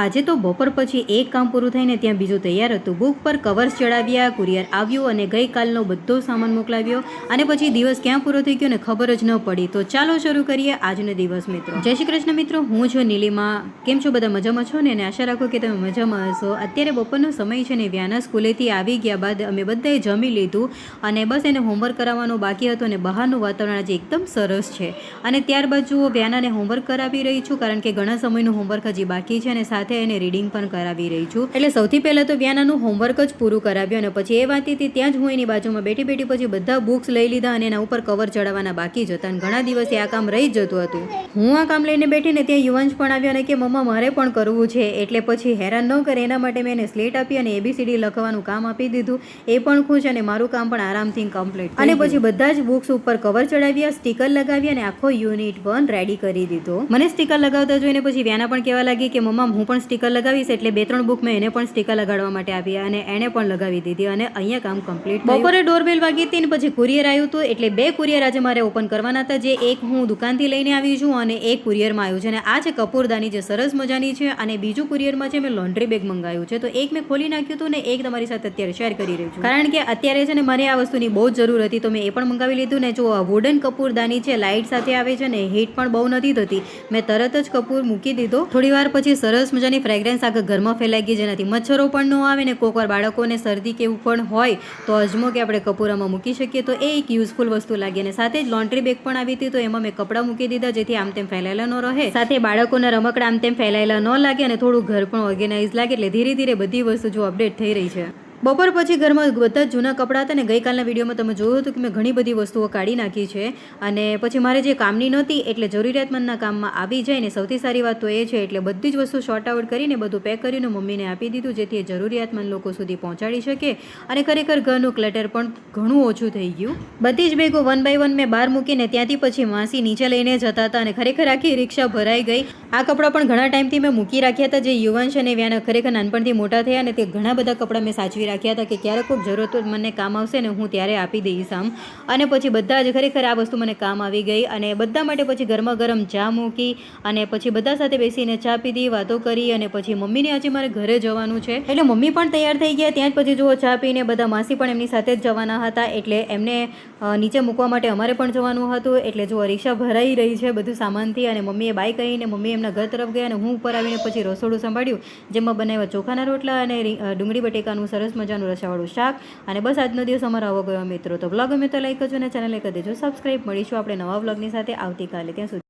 આજે તો બપોર પછી એક કામ પૂરું થઈને ત્યાં બીજું તૈયાર હતું. બુક પર કવર્સ ચડાવ્યા, કુરિયર આવ્યું અને ગઈકાલનો બધો સામાન મોકલાવ્યો અને પછી દિવસ ક્યાં પૂરો થઈ ગયો ને ખબર જ ન પડી. તો ચાલો શરૂ કરીએ આજનો દિવસ મિત્રો. જય શ્રી કૃષ્ણ મિત્રો, હું છું નીલિમા. કેમ છો બધા? મજામાં છો ને? આશા રાખો કે તમે મજામાં હશો. અત્યારે બપોરનો સમય છે ને વ્યાના સ્કૂલેથી આવી ગયા બાદ અમે બધાએ જમી લીધું અને બસ એને હોમવર્ક કરાવવાનું બાકી હતું અને બહારનું વાતાવરણ આજે એકદમ સરસ છે. અને ત્યારબાદ જુઓ વ્યાનાને હોમવર્ક કરાવી રહી છું કારણ કે ઘણા સમયનું હોમવર્ક હજી બાકી છે અને સાથે એને રીડિંગ પણ કરાવી રહી છું. એટલે સૌથી પહેલાં તો વ્યાનાનું હોમવર્ક જ પૂરું કરાવ્યું અને પછી એ વાંચતી હતી ત્યાં જ હું એની બાજુમાં બેઠી પછી બધા બુક્સ લઈ લીધા અને એના ઉપર કવર ચડાવવાના બાકી જ હતા અને ઘણા દિવસે આ કામ રહી જ જતું હતું. હું આ કામ લઈને બેઠીને ત્યાં યુવાંશ પણ આવ્યો અને કે મમ્મા મારે પણ કરવું છે. એટલે પછી હેરાન ન કરે એના માટે મેં એને સ્લેટ આપી અને ABCD લખવાનું કામ આપી દીધું. એ પણ ખુશ અને મારું કામ પણ આરામથી કમ્પ્લીટ. અને પછી બધા જ બુક્સ ઉપર કવર ચડાવ્યા, સ્ટીકર લગાવ્યા અને આખો યુનિટ 1 રેડી કરી દીધો. મને સ્ટીકર લગાવતા જોઈને પછી વ્યાના પણ કહેવા લાગી કે મમ્મા હું પણ સ્ટીકર લગાવીશ. એટલે 2-3 બુક મેં એને પણ સ્ટીકર લગાડવા માટે આપી અને એને પણ લગાવી દીધી અને અહીંયા કામ કમ્પ્લીટ. બપોરે ડોરબેલ વાગી હતી ને પછી કુરિયર આવ્યું હતું. એટલે 2 કુરિયર આજે મારે ઓપન કરવાના હતા. જે એક હું દુકાનથી લઈને આવી છું અને એક કુરિયરમાં આવ્યું છે અને આ છે કપૂરદાની જે સરસ મજાની છે અને બીજું કુરિયરમાં છે મેં લોન્ડ્રી બેગ મંગાવ્યું છે. તો એક મેં ખોલી નાખ્યું હતું ને એક તમારી સાથે અત્યારે શેર કરી રહી છું કારણ કે અત્યારે છે ને મને આ વસ્તુની બહુ જ જરૂર હતી તો મેં એ પણ મંગાવી લીધું. ને જો વુડન કપૂરદાની છે, લાઇટ સાથે આવે છે ને હીટ પણ બહુ નથી થતી. મેં તરત જ કપૂર મૂકી દીધો. થોડી વાર પછી સરસ મજાની ફ્રેગ્રન્સ આખા ઘરમાં ફેલાઈ ગઈ જેનાથી મચ્છરો પણ ન આવે ને કોઈકવાર બાળકોને શરદી કે એવું પણ હોય તો અજમો કે આપણે કપૂરામાં મૂકી શકીએ તો એ એક યુઝફુલ વસ્તુ લાગી. અને સાથે જ લોન્ડ્રી બેગ પણ આવી હતી તો એમાં મેં કપડાં મૂકી દીધા જેથી આમ તેમ ફેલાયેલા ન રહે, સાથે બાળકોના રમકડા આમ તેમ ફેલાયેલા ન લાગે અને થોડું ઘર પણ ઓર્ગેનાઇઝ લાગે. એટલે ધીરે ધીરે બધી વસ્તુ જો અપડેટ થઈ રહી છે. બપોર પછી ઘરમાં બધા જૂના કપડાં હતા ને ગઈકાલના વિડીયોમાં તમે જોયું હતું કે મેં ઘણી બધી વસ્તુઓ કાઢી નાખી છે અને પછી મારે જે કામની નહોતી એટલે જરૂરિયાતમંદના કામમાં આવી જાય ને સૌથી સારી વાત તો એ છે. એટલે બધી જ વસ્તુ શોર્ટ આઉટ કરીને બધું પેક કરીને મમ્મીને આપી દીધું જેથી એ જરૂરિયાતમંદ લોકો સુધી પહોંચાડી શકે અને ખરેખર ઘરનું ક્લટર પણ ઘણું ઓછું થઈ ગયું. બધી જ બેગો 1 by 1 મેં બહાર મૂકીને ત્યાંથી પછી માસી નીચે લઈને જતા હતા અને ખરેખર આખી રિક્ષા ભરાઈ ગઈ. આ કપડાં પણ ઘણા ટાઈમથી મેં મૂકી રાખ્યા હતા જે યુવાંશ અને વ્યાના ખરેખર નાનપણથી મોટા થયા અને તે ઘણા બધા કપડાં મેં સાચવી રાખ્યા હતા કે ક્યારેક કોઈ જરૂરત મને કામ આવશે ને હું ત્યારે આપી દઈશ આમ. અને પછી બધા જ ખરેખર આ વસ્તુ મને કામ આવી ગઈ અને બધા માટે પછી ગરમા ગરમ ચા મૂકી અને પછી બધા સાથે બેસીને ચા પીધી, વાતો કરી અને પછી મમ્મીને આજે મારે ઘરે જવાનું છે એટલે મમ્મી પણ તૈયાર થઈ ગયા. ત્યાં જ પછી જુઓ ચા પીને બધા માસી પણ એમની સાથે જ જવાના હતા એટલે એમને નીચે મૂકવા માટે અમારે પણ જવાનું હતું. એટલે જુઓ રિક્ષા ભરાઈ રહી છે બધું સામાનથી અને મમ્મીએ બાય કહીને મમ્મી એમના ઘર તરફ ગયા અને હું ઉપર આવીને પછી રસોડું સંભાળ્યું જેમાં બનાવ્યા ચોખાના રોટલા અને ડુંગળી બટેકાનું સરસ મજાનું રસાવાળું શાક. અને બસ આજનો દિવસ અમારો આવો ગયો મિત્રો. તો વ્લોગ ગમે તો લાઈક કરજો અને ચેનલ કરી દેજો સબસ્ક્રાઈબ. મળીશું આપણે નવા વ્લોગની સાથે આવતીકાલે. ત્યાં સુધી